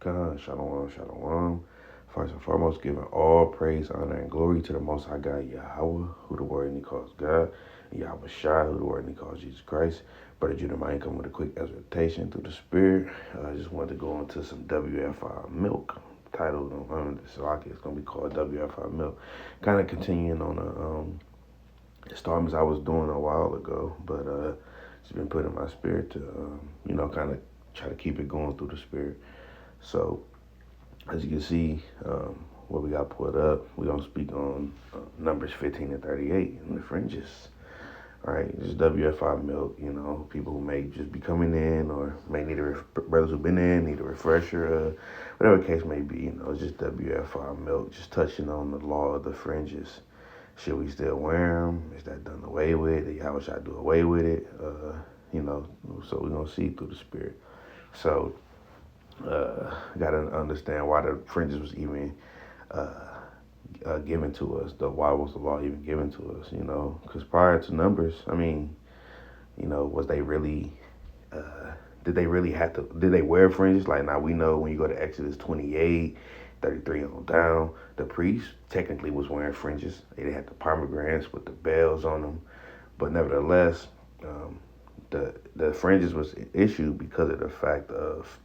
Khan, Shalom, Shalom. First and foremost, giving all praise, honor, and glory to the Most High God, Yahweh, who the word and he calls God, and Yahweh Shai, who the word and he calls Jesus Christ. Brother Judah Mind come with a quick exhortation through the Spirit. I just wanted to go into some WFI milk. Title, this is going to be called WFI milk. Kind of continuing on the installments I was doing a while ago, but it's been put in my spirit to, kind of try to keep it going through the Spirit. So, as you can see, what we got put up, we're going to speak on Numbers 15 and 38 in the Fringes. All right, just WFI milk, people who may just be coming in or may need brothers who've been in, need a refresher, whatever the case may be, it's just WFI milk, just touching on the law of the Fringes. Should we still wear them? Is that done away with? How should I do away with it? So we're going to see through the Spirit. So, got to understand why the Fringes was even given to us. Why was the law even given to us? Because prior to Numbers, was they really? Did they really have to? Did they wear fringes? Like now we know when you go to Exodus 28, 33 on down, the priest technically was wearing fringes. They had the pomegranates with the bells on them, but nevertheless, the fringes was issued because of the fact of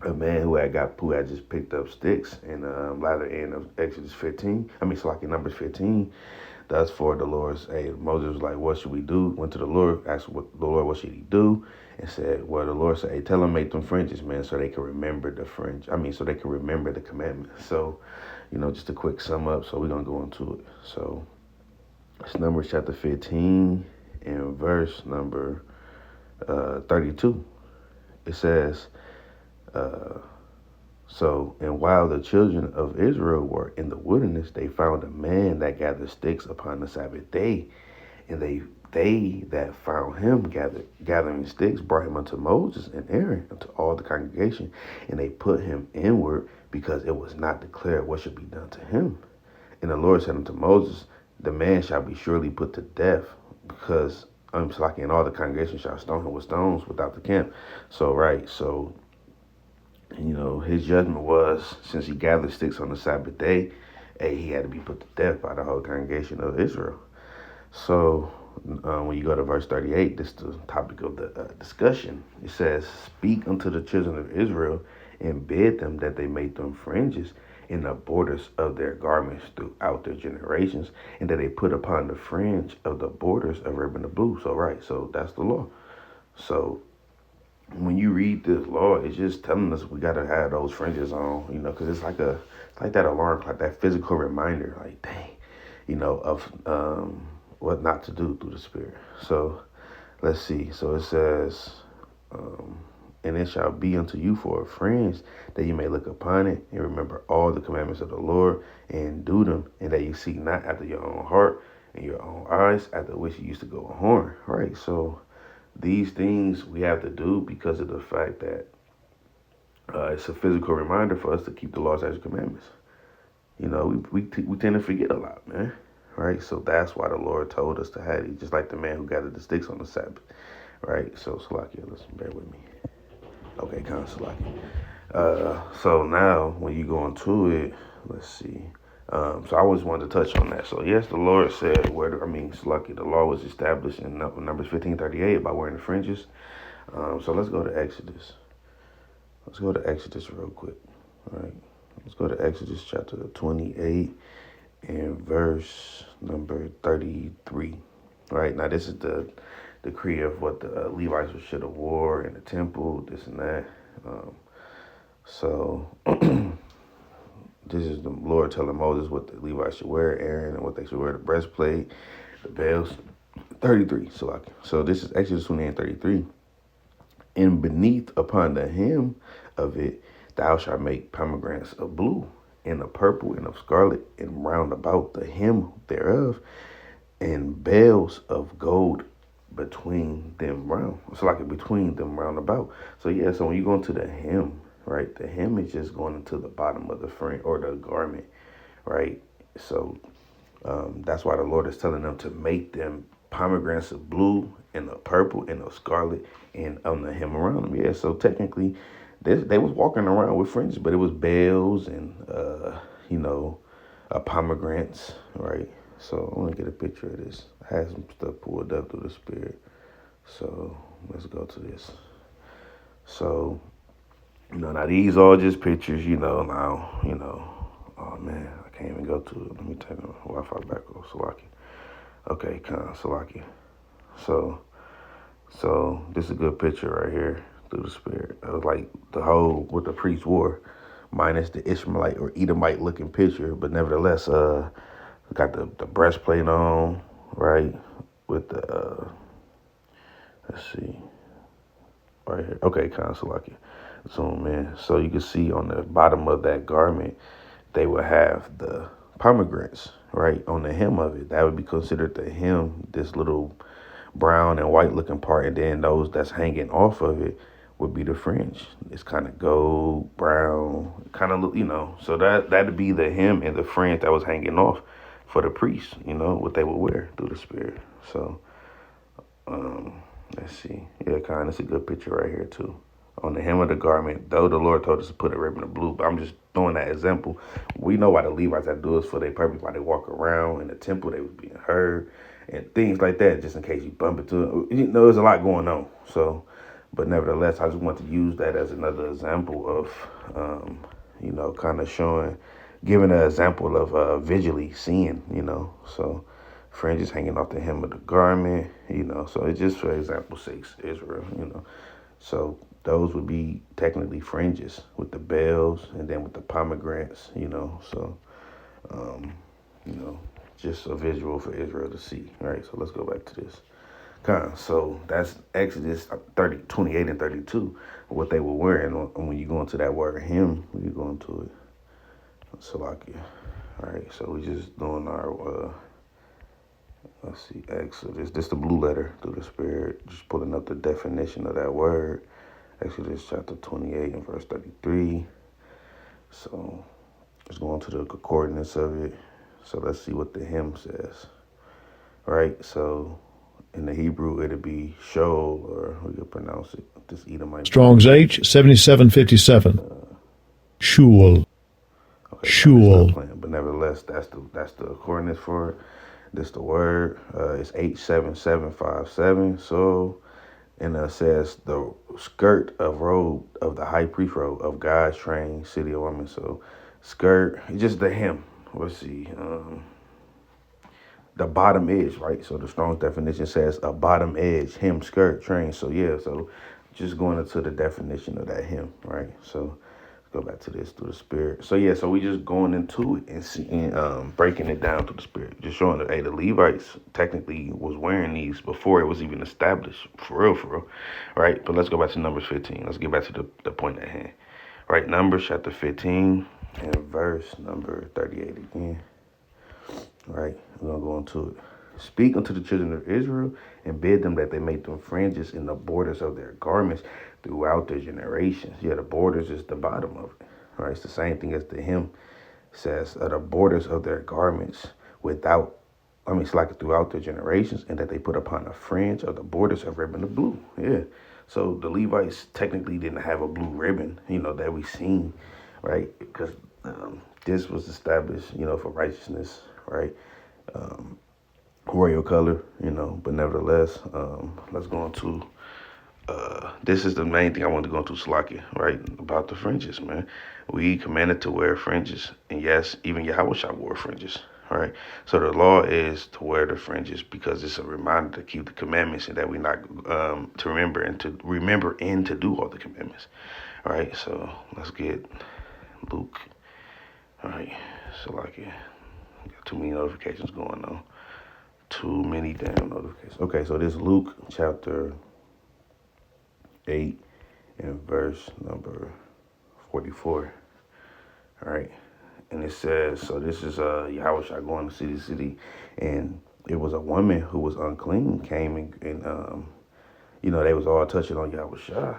a man who had just picked up sticks in the latter end of Exodus 15. So in Numbers 15. Thus for the Lord, Moses was like, what should we do? Went to the Lord, asked the Lord, what should he do? And said, well, the Lord said, hey, tell them make them fringes, man, so they can remember so they can remember the commandments. So, just a quick sum up. So we're going to go into it. So it's Numbers chapter 15 and verse number 32. It says, and while the children of Israel were in the wilderness, they found a man that gathered sticks upon the Sabbath day. And they that found him gathering sticks brought him unto Moses and Aaron, unto all the congregation. And they put him inward because it was not declared what should be done to him. And the Lord said unto Moses, the man shall be surely put to death, because and all the congregation shall stone him with stones without the camp. His judgment was, since he gathered sticks on the Sabbath day, he had to be put to death by the whole congregation of Israel. So when you go to verse 38, this is the topic of the discussion. It says, speak unto the children of Israel and bid them that they make them fringes in the borders of their garments throughout their generations, and that they put upon the fringe of the borders a ribbon of blue. So that's the law. So when you read this law, it's just telling us we got to have those fringes on, because it's like that alarm clock, that physical reminder, like, dang, of what not to do through the Spirit. So let's see. So it says, and it shall be unto you for a fringe, that you may look upon it and remember all the commandments of the Lord and do them, and that you seek not after your own heart and your own eyes, after which you used to go a horn. Right. So these things we have to do because of the fact that it's a physical reminder for us to keep the laws, statutes, commandments. We tend to forget a lot, man. Right? So that's why the Lord told us to have it, just like the man who gathered the sticks on the Sabbath. Right? So, Salakia, listen, bear with me. Okay, kind of Salakia. So now, when you go into it, let's see. So I always wanted to touch on that. So yes, the Lord said, Salakia, the law was established in Numbers 15:38 by wearing the fringes. So let's go to Exodus. Let's go to Exodus real quick. All right. Let's go to Exodus chapter 28 and verse number 33. All right. Now this is the decree of what the Levites should have wore in the temple, this and that. This is the Lord telling Moses what the Levites should wear, Aaron, and what they should wear, the breastplate, the bells. 33. So this is Exodus 28 and 33. And beneath upon the hem of it, thou shalt make pomegranates of blue, and of purple, and of scarlet, and round about the hem thereof, and bells of gold between them round. Between them round about. So when you go into the hem, right, the hem is just going into the bottom of the front or the garment, right? So that's why the Lord is telling them to make them pomegranates of blue and of purple and of scarlet and on the hem around them. So technically they was walking around with fringes, but it was bells and you know, pomegranates, right? So I want to get a picture of this. I had some stuff pulled up through the spirit. So let's go to this. So, now these all just pictures, now, oh man, I can't even go to it. Let me turn the Wi-Fi back on, Salaki. Okay, Salaki. So, this is a good picture right here through the spirit. It was like the whole, what the priest wore, minus the Ishmaelite or Edomite looking picture, but nevertheless, got the breastplate on, right, with the, let's see, right here. Okay, Salaki. Zoom in. So you can see on the bottom of that garment, they would have the pomegranates, right, on the hem of it. That would be considered the hem, this little brown and white looking part. And then those that's hanging off of it would be the fringe. It's kind of gold, brown, kind of, so that'd be the hem and the fringe that was hanging off for the priests, what they would wear through the spirit. So, let's see. Yeah, it's a good picture right here, too. On the hem of the garment, though the Lord told us to put a ribbon of blue, but I'm just throwing that example. We know why the Levites had to do this for their purpose, why they walk around in the temple, they was being heard, and things like that, just in case you bump into it. There's a lot going on. So, but nevertheless, I just want to use that as another example of, kind of showing, giving an example of visually seeing, so fringes hanging off the hem of the garment, so it's just for example sakes, Israel, so those would be technically fringes with the bells and then with the pomegranates, so, you know, just a visual for Israel to see. All right, so let's go back to this. So that's Exodus 28 and 32, what they were wearing. When you go into that word him, when you go into it, Salakia. All right, so we just doing our, let's see, Exodus. This the blue letter through the spirit, just pulling up the definition of that word. Exodus chapter 28 and verse 33. So let's go on to the concordance of it. So let's see what the hymn says. Right? So in the Hebrew, it'd be Shoal, or we could pronounce it. This Edomite. Strong's H, 7757. Shul. Okay, Shul. But nevertheless, that's the coordinates for it. This the word. It's H7757. So, and it says the skirt of robe of the high priest robe of God's trained city of women. So, skirt, just the hem. Let's see. The bottom edge, right? So the Strong's definition says a bottom edge hem skirt train. So yeah, so just going into the definition of that hem, right? So let's go back to this through the spirit. So yeah, so we just going into it and seeing, breaking it down through the spirit, just showing that hey, the Levites technically was wearing these before it was even established, for real, right? But let's go back to Numbers 15. Let's get back to the point at hand, right? Numbers chapter 15 and verse number 38 again. Right, we're going to go into it. Speak unto the children of Israel and bid them that they make them fringes in the borders of their garments throughout their generations. Yeah, the borders is the bottom of it. Right, it's the same thing as the hymn says, the borders of their garments it's like throughout their generations, and that they put upon a fringe of the borders of ribbon of blue. Yeah, so the Levites technically didn't have a blue ribbon, that we seen, right? Because this was established, for righteousness, right? Royal color, but nevertheless, let's go into, this is the main thing I want to go into, Slakia, right? About the fringes, man. We commanded to wear fringes, and yes, even Yahweh wore fringes, right? So the law is to wear the fringes because it's a reminder to keep the commandments and that we not, to remember and to do all the commandments, all right? So let's get Luke, all right, Slakia. Got too many notifications going on. Too many damn notifications. Okay, so this Luke chapter 8 and verse number 44. All right. And it says, so this is Yahweh going to city, and it was a woman who was unclean came and they was all touching on Yahweh,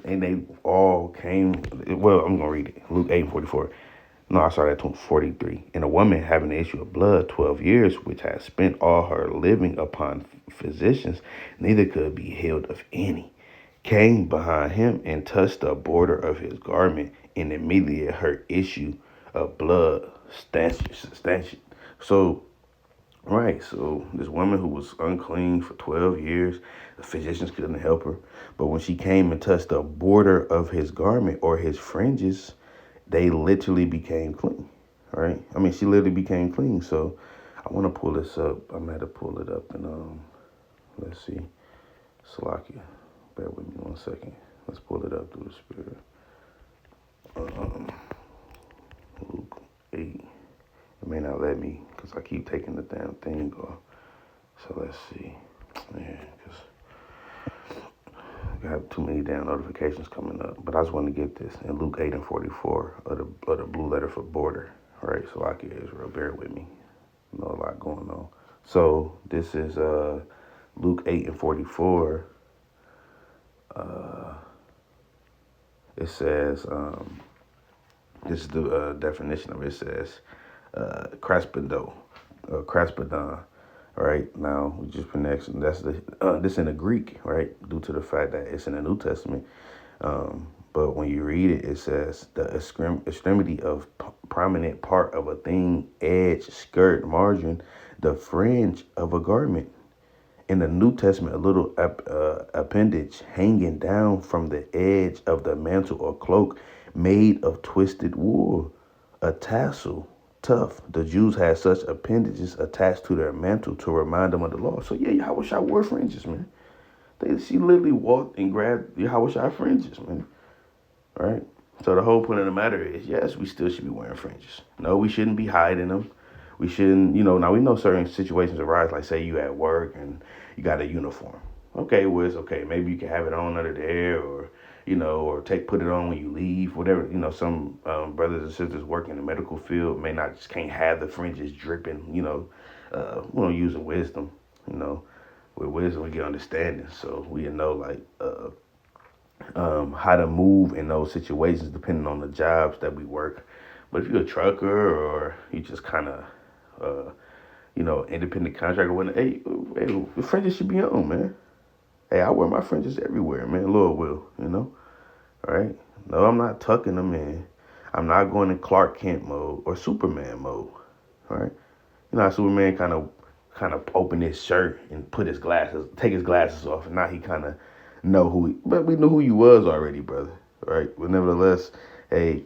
and they all came. Well, I'm gonna read it. Luke 8:44. No, I started at 43. And a woman having an issue of blood 12 years, which had spent all her living upon physicians, neither could be healed of any, came behind him and touched the border of his garment, and immediately her issue of blood stanchion. So, right, so this woman who was unclean for 12 years, the physicians couldn't help her. But when she came and touched the border of his garment or his fringes, they literally became clean, right? I mean, she literally became clean. So I want to pull this up. I'm going to pull it up and, let's see. Salakia. Bear with me 1 second. Let's pull it up through the spirit. Luke 8. It may not let me because I keep taking the damn thing off. So let's see. Yeah, because I have too many damn notifications coming up. But I just want to get this in Luke 8 and 44 of the blue letter for border. Right? So I can Israel. Bear with me. You know, a lot going on. So this is Luke 8 and 44. It says, this is the definition of it. It says, craspedo, craspadon. All right, now we just pronounce that's this in the Greek, right? Due to the fact that it's in the New Testament. But when you read it, it says the extremity of prominent part of a thing, edge, skirt, margin, the fringe of a garment. In the New Testament, a little appendage hanging down from the edge of the mantle or cloak made of twisted wool, a tassel, tough. The Jews had such appendages attached to their mantle to remind them of the law. So yeah, Yahweh wore fringes, man. She literally walked and grabbed Yahweh fringes, man. All right. So the whole point of the matter is, yes, we still should be wearing fringes. No, we shouldn't be hiding them. We shouldn't, now we know certain situations arise, like say you at work and you got a uniform. Okay, well, it's okay. Maybe you can have it on under there or, or put it on when you leave, whatever. Some brothers and sisters working in the medical field may not, just can't have the fringes dripping, using wisdom, with wisdom we get understanding. So we know like, how to move in those situations depending on the jobs that we work. But if you're a trucker or you just kind of, independent contractor, hey, the fringes should be on, man. Hey, I wear my fringes everywhere, man. Lord will, All right. No, I'm not tucking them in. I'm not going in Clark Kent mode or Superman mode. All right. How Superman kind of open his shirt and take his glasses off, and now he kind of know but we knew who you was already, brother. All right. But nevertheless, hey,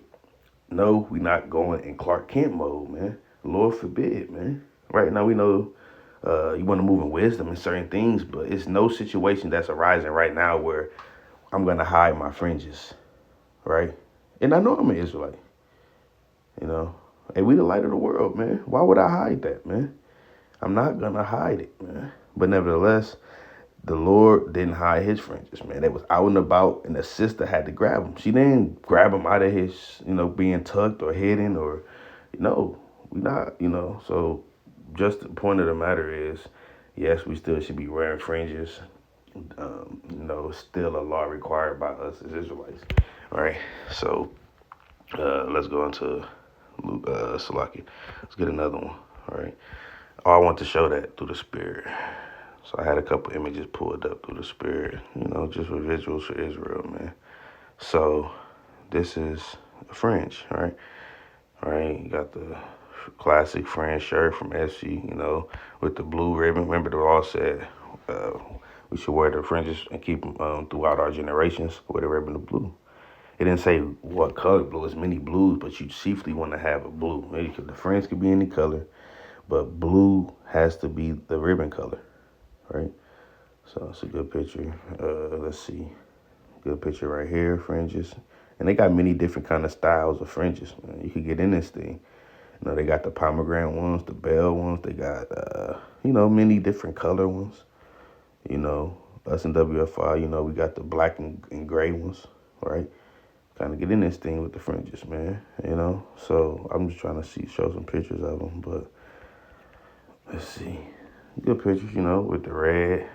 no, we not going in Clark Kent mode, man. Lord forbid, man. Right now we know you want to move in wisdom in certain things, but it's no situation that's arising right now where I'm going to hide my fringes, right? And I know I'm an Israelite, Hey, we the light of the world, man. Why would I hide that, man? I'm not going to hide it, man. But nevertheless, the Lord didn't hide his fringes, man. They was out and about, and the sister had to grab him. She didn't grab him out of his, being tucked or hidden or, we not, So just the point of the matter is, yes, we still should be wearing fringes. Still a law required by us as Israelites. All right, so let's go into Luke, Salaki. Let's get another one. All right. Oh, I want to show that through the spirit. So I had a couple images pulled up through the spirit, just with visuals for Israel, man. So this is a fringe, all right? All right, you got the classic fringe shirt from SC, with the blue ribbon. Remember the law said we should wear the fringes and keep them throughout our generations with a ribbon of blue. It didn't say what color blue. It's many blues, but you chiefly want to have a blue. Maybe the fringe could be any color, but blue has to be the ribbon color, right? So it's a good picture. Let's see. Good picture right here, fringes. And they got many different kind of styles of fringes, man. You could get in this thing. They got the pomegranate ones, the bell ones. They got, many different color ones. Us in WFI, we got the black and gray ones, right? Kind of get in this thing with the fringes, man, So I'm just trying to show some pictures of them, but let's see. Good pictures, with the red.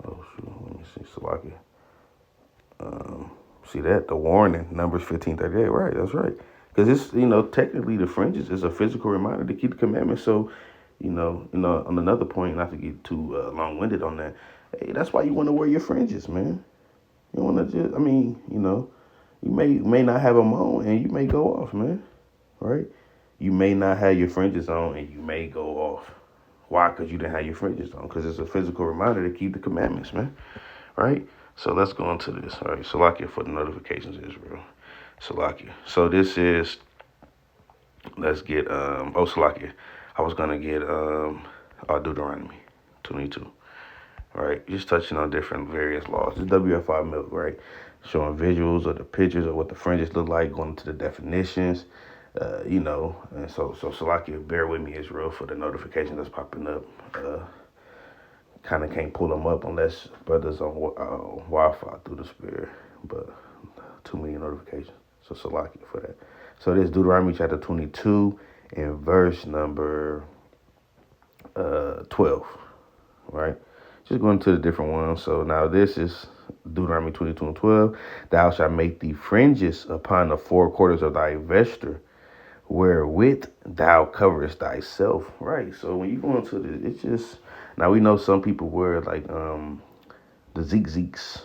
Oh, shoot, let me see, Salakia. See that? The warning, Numbers 15:38, right, that's right. Because it's, technically the fringes is a physical reminder to keep the commandments. So, on another point, not to get too long-winded on that, Hey, that's why you want to wear your fringes, man. You want to just, I mean, you may not have them on and you may go off, man. Right? You may not have your fringes on and you may go off. Why? Because you didn't have your fringes on. Because it's a physical reminder to keep the commandments, man. Right? So let's go into this. All right. Salakia for the notifications, Israel. Salakia. So this is, let's get, Salakia. I was going to get Deuteronomy 22. All right. Just touching on different various laws. This WFI milk, right? Showing visuals of the pictures of what the fringes look like, going into the definitions. And so Salakia, bear with me, Israel, for the notifications that's popping up. Kind of can't pull them up unless brothers on Wi-Fi through the Spirit, but too many notifications. So Salakia for that. So this Deuteronomy chapter 22 and verse number 12, right? Just going to the different ones. So now this is Deuteronomy 22 and 12. Thou shalt make thee fringes upon the four quarters of thy vesture, wherewith thou coverest thyself. Right. So when you go into the, it's just, now we know some people wear like the zeeks.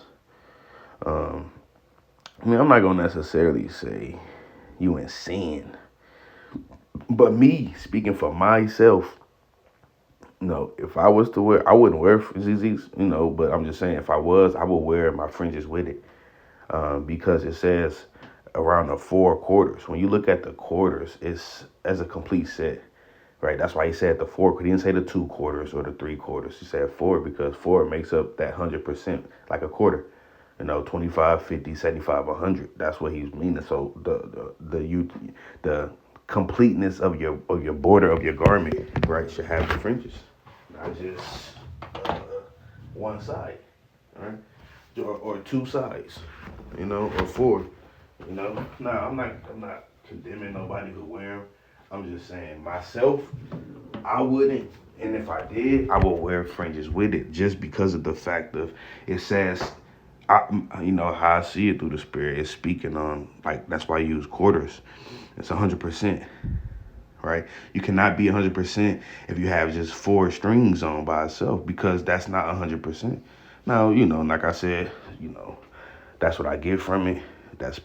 I mean, I'm not gonna necessarily say you in sin, but me speaking for myself, if I was to wear, I wouldn't wear zeeks, but I'm just saying if I was, I would wear my fringes with it, because it says around the four quarters. When you look at the quarters, it's as a complete set, right? That's why he said the four. He didn't say the 2 quarters or the 3 quarters. He said 4 because 4 makes up that 100%, like a quarter. 25, 50, 75, 100. That's what he's meaning. So the completeness of your border of your garment, right, should have the fringes, not just one side, right, or 2 sides, or 4. No, I'm not condemning nobody who wear them. I'm just saying myself, I wouldn't, and if I did, I would wear fringes with it, just because of the fact of it says, how I see it through the Spirit is speaking on, like, that's why I use quarters. It's 100%, right? You cannot be 100% if you have just 4 strings on by itself, because that's not 100%. Now, like I said, that's what I get from it. That's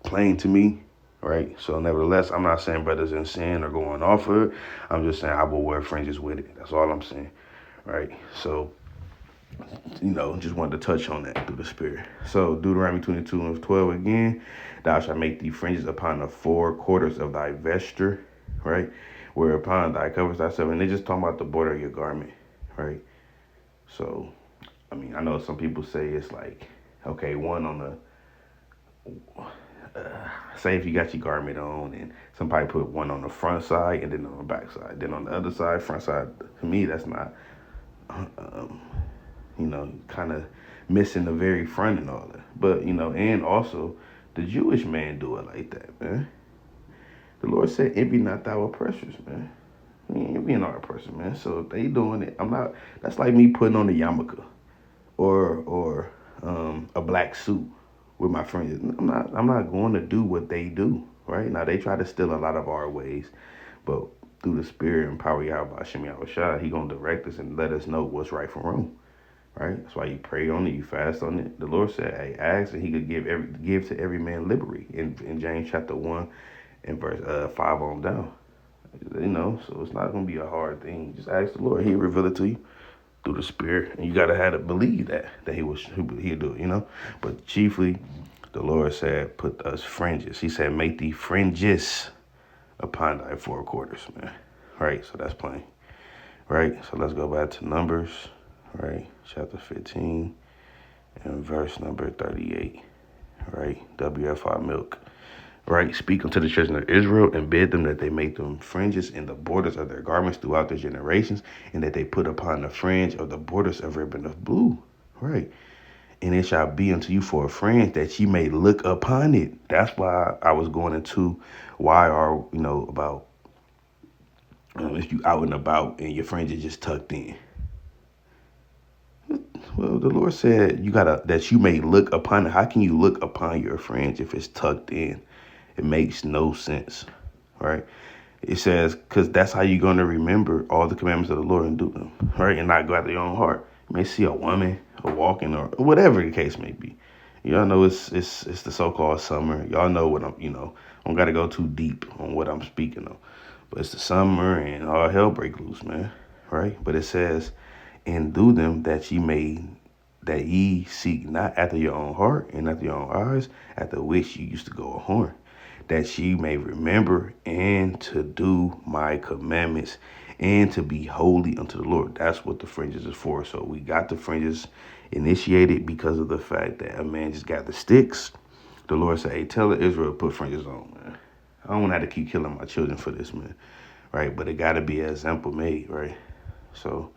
plain to me, right? So nevertheless, I'm not saying brothers in sin or going off of it. I'm just saying I will wear fringes with it. That's all I'm saying, right? So, just wanted to touch on that through the Spirit. So Deuteronomy 22 and 12 again. Thou shalt make thee fringes upon the 4 quarters of thy vesture, right? Whereupon thy covers thyself. And they just talking about the border of your garment, right? So, I mean, I know some people say it's like, okay, one on the, say if you got your garment on and somebody put one on the front side and then on the back side, then on the other side, front side. To me, that's not, kind of missing the very front and all that. But, and also the Jewish man do it like that, man. The Lord said, envy not thou oppressors, man. We ain't envying our oppressors, man. So if they doing it, that's like me putting on a yarmulke or a black suit with my friends. I'm not going to do what they do, right? Now they try to steal a lot of our ways, but through the Spirit and power Yahweh Hashem Yahushua, he gonna direct us and let us know what's right from wrong. Right? That's why you pray on it, you fast on it. The Lord said, hey, ask and he could give to every man liberty in James chapter 1 and verse 5 on down. So it's not gonna be a hard thing. Just ask the Lord. He'll reveal it to you through the Spirit. And you gotta have to believe that he'll do it, But chiefly, the Lord said, put us fringes. He said, make thee fringes upon thy 4 quarters, man. Right? So that's plain. Right? So let's go back to Numbers. Right, chapter 15 and verse number 38, right, WFI milk, right, speak unto the children of Israel and bid them that they make them fringes in the borders of their garments throughout their generations, and that they put upon the fringe of the borders a ribbon of blue, right, and it shall be unto you for a fringe that ye may look upon it. That's why I was going into why are, about if you out and about and your fringe is just tucked in. Well, the Lord said that you may look upon it. How can you look upon your fringe if it's tucked in? It makes no sense, right? It says, because that's how you're going to remember all the commandments of the Lord and do them, right? And not go after your own heart. You may see a woman or walking or whatever the case may be. Y'all know it's the so-called summer. Y'all know what I don't got to go too deep on what I'm speaking of. But it's the summer and all hell break loose, man. Right? But it says, and do them that ye seek not after your own heart and after your own eyes, after which you used to go a horn, that ye may remember and to do my commandments and to be holy unto the Lord. That's what the fringes is for. So we got the fringes initiated because of the fact that a man just got the sticks. The Lord said, hey, tell Israel to put fringes on, man. I don't want to have to keep killing my children for this, man. Right? But it got to be an example made, right? So,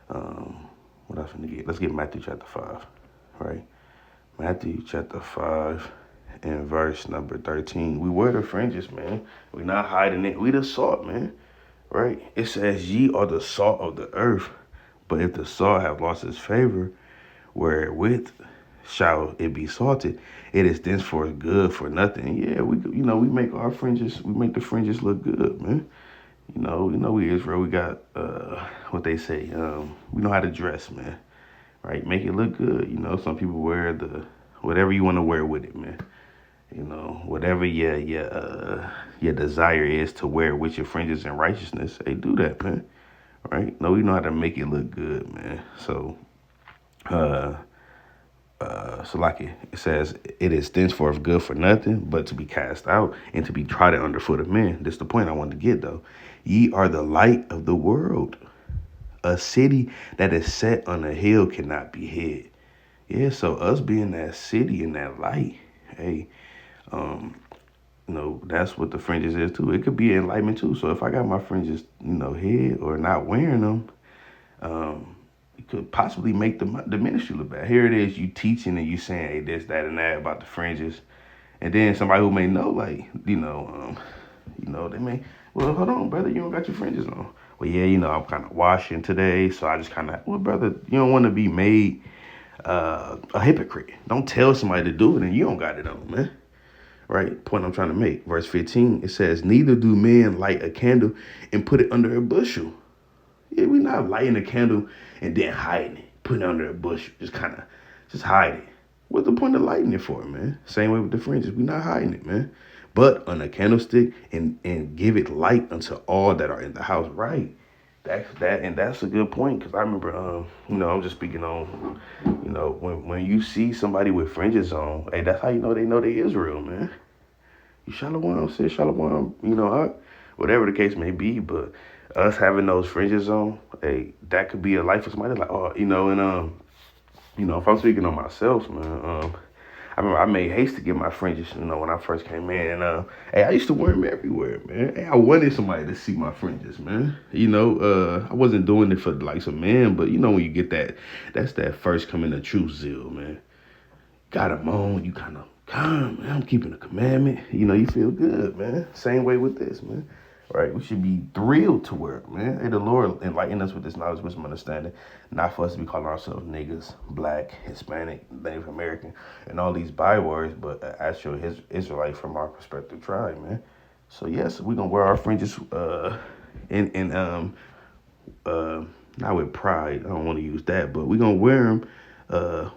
what else finna get? Let's get Matthew chapter 5, right? Matthew chapter 5 and verse number 13. We wear the fringes, man. We not hiding it. We the salt, man. Right? It says, ye are the salt of the earth. But if the salt have lost its favor, wherewith shall it be salted? It is thenceforth good for nothing. Yeah, we make our fringes, we make the fringes look good, man. We Israel, we got what they say. We know how to dress, man. Right? Make it look good. Some people wear the whatever you want to wear with it, man. Whatever your desire is to wear with your fringes and righteousness, hey, do that, man. Right? No, we know how to make it look good, man. So, so like it says, it is thenceforth good for nothing but to be cast out and to be trodden under foot of men. This is the point I wanted to get, though. Ye are the light of the world. A city that is set on a hill cannot be hid. Yeah, so us being that city and that light, hey, that's what the fringes is too. It could be enlightenment too. So if I got my fringes, hid or not wearing them, it could possibly make the ministry look bad. Here it is, you teaching and you saying, hey, this, that, and that about the fringes, and then somebody who may know, like, they may, well, hold on, brother, you don't got your fringes on. Well, yeah, I'm kind of washing today, so I just kind of, well, brother, you don't want to be made a hypocrite. Don't tell somebody to do it and you don't got it on, man. Right? Point I'm trying to make. Verse 15, it says, neither do men light a candle and put it under a bushel. Yeah, we not lighting a candle and then hiding it, putting it under a bushel, just hide it. What's the point of lighting it for, man? Same way with the fringes. We not hiding it, man. But on a candlestick and give it light unto all that are in the house. Right. That's a good point, because I remember, I'm just speaking on, when you see somebody with fringes on, hey, that's how they know they Israel, man. You shalom, sis, shalom, whatever the case may be, but us having those fringes on, hey, that could be a life for somebody. Like, oh, if I'm speaking on myself, man, I remember I made haste to get my fringes, when I first came in. And hey, I used to wear them everywhere, man. Hey, I wanted somebody to see my fringes, man. I wasn't doing it for like some man, but when you get that's that first coming of true zeal, man. Got them on, you kind of calm, man. I'm keeping the commandment. You feel good, man. Same way with this, man. Right? We should be thrilled to wear it, man. Hey, the Lord enlighten us with this knowledge, wisdom, understanding. Not for us to be calling ourselves niggas, black, Hispanic, Native American, and all these bywords, but actual Israelite from our perspective tribe, man. So yes, we're gonna wear our fringes not with pride. I don't want to use that, but we're gonna wear them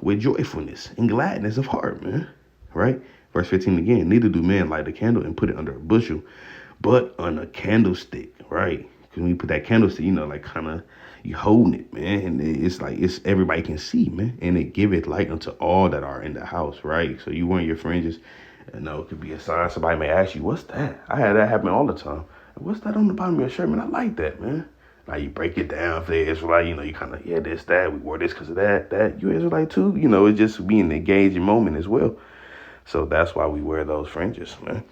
with joyfulness and gladness of heart, man. Right? Verse 15 again. Neither do men light a candle and put it under a bushel, but on a candlestick, right? Because when you put that candlestick, like kind of you holding it, man, and it's everybody can see, man, and it giveth light unto all that are in the house, right? So you wearing your fringes, it could be a sign. Somebody may ask you, "What's that?" I had that happen all the time. What's that on the bottom of your shirt, man? I like that, man. Now you break it down for the Israelite, you kind of, this, that. We wore this because of that. You Israelite too, it's just being an engaging moment as well. So that's why we wear those fringes, man.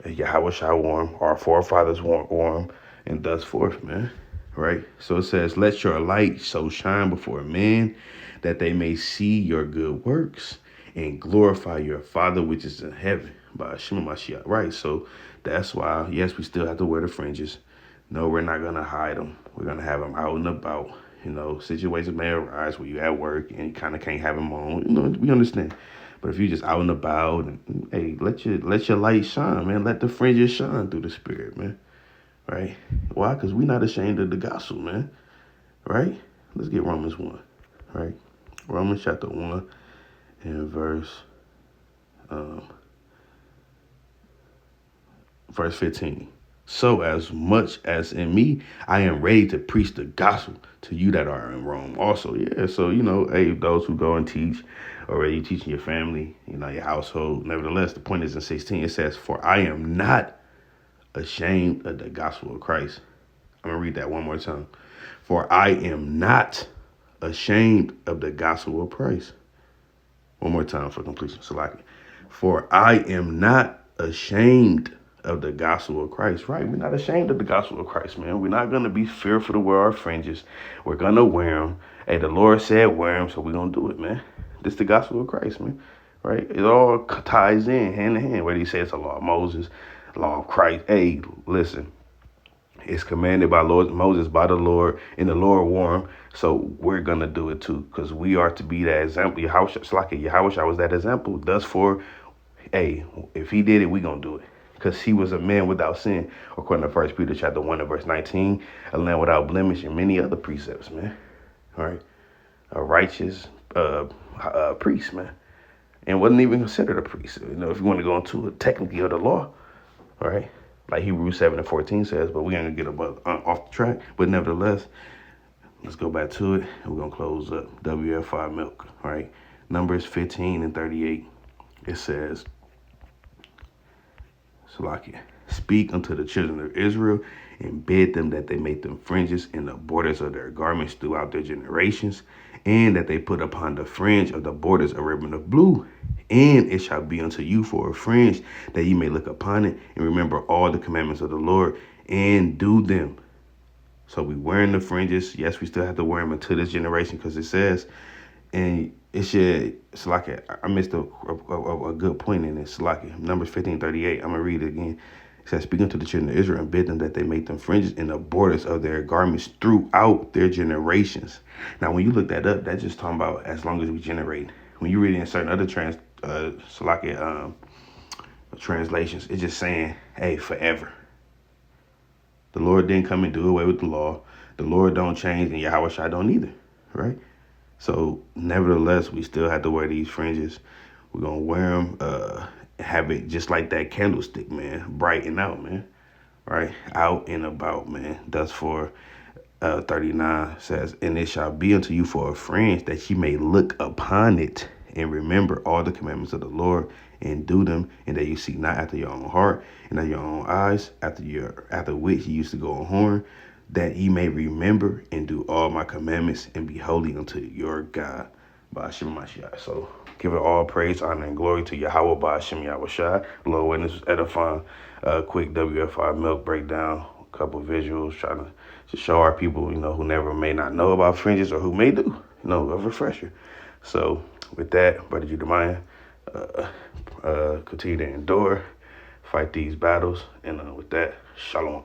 Yahweh shall warm, our forefathers warm, and thus forth, man. Right? So it says, let your light so shine before men that they may see your good works and glorify your Father which is in heaven by Hashem Mashiach. Right? So that's why, yes, we still have to wear the fringes. No, we're not going to hide them. We're going to have them out and about. Situations may arise where you're at work and you kind of can't have them on. We understand. But if you're just out and about, and hey, let your light shine, man. Let the fringes shine through the spirit, man. Right? Why? Because we're not ashamed of the gospel, man. Right? Let's get Romans 1. right? Romans chapter 1 and verse 15. So as much as in me, I am ready to preach the gospel to you that are in Rome also. Yeah, so, hey, those who go and teach, or you teaching your family, your household. Nevertheless, the point is in 16, it says, for I am not ashamed of the gospel of Christ. I'm going to read that one more time. For I am not ashamed of the gospel of Christ. One more time for completion. Salaki. For I am not ashamed of the gospel of Christ. Right? We're not ashamed of the gospel of Christ, man. We're not going to be fearful to wear our fringes. We're going to wear them. Hey, the Lord said wear them, so we're going to do it, man. This is the gospel of Christ, man. Right? It all ties in hand in hand. Whether he says the law of Moses, the law of Christ. Hey, listen. It's commanded by Moses by the Lord, and the Lord wore him. So we're gonna do it too, because we are to be that example. Yahweh was that example. Thus for, hey, if he did it, we gonna do it. Because he was a man without sin, according to 1 Peter chapter 1 and verse 19, a lamb without blemish, and many other precepts, man. All right. A righteous priest, man. And wasn't even considered a priest. If you want to go into it technically of the law, all right, like Hebrews 7 and 14 says, but we're going to get off the track. But nevertheless, let's go back to it, and we're going to close up WF5 milk, all right? Numbers 15 and 38, it says, Salakia, speak unto the children of Israel and bid them that they make them fringes in the borders of their garments throughout their generations, and that they put upon the fringe of the borders a ribbon of blue. And it shall be unto you for a fringe, that ye may look upon it and remember all the commandments of the Lord and do them. So we wearing the fringes. Yes, we still have to wear them until this generation, because it says, and it's like I missed a good point in this. Like Numbers 15:38. I'm gonna read it again. It says, speaking to the children of Israel and bid them that they make them fringes in the borders of their garments throughout their generations. Now, when you look that up, that's just talking about as long as we generate. When you read it in certain other translations, it's just saying, hey, forever. The Lord didn't come and do away with the law. The Lord don't change, and Yahweh Shai don't either, right? So, nevertheless, we still have to wear these fringes. We're going to wear them, have it just like that candlestick, man, brighten out, man, right? Out and about, man. Thus for 39 says, and it shall be unto you for a fringe, that ye may look upon it and remember all the commandments of the Lord and do them, and that you seek not after your own heart and after your own eyes, after which ye used to go a horn, that ye may remember and do all my commandments and be holy unto your God. By Hashem Mashiach. So give it all praise, honor, and glory to Yahweh by Hashem Yahweh Shai. Lord, witness edifying, quick WFI milk breakdown, a couple visuals, trying to show our people, who never may not know about fringes or who may do, a refresher. So with that, Brother Judemiah, continue to endure, fight these battles, and with that, shalom.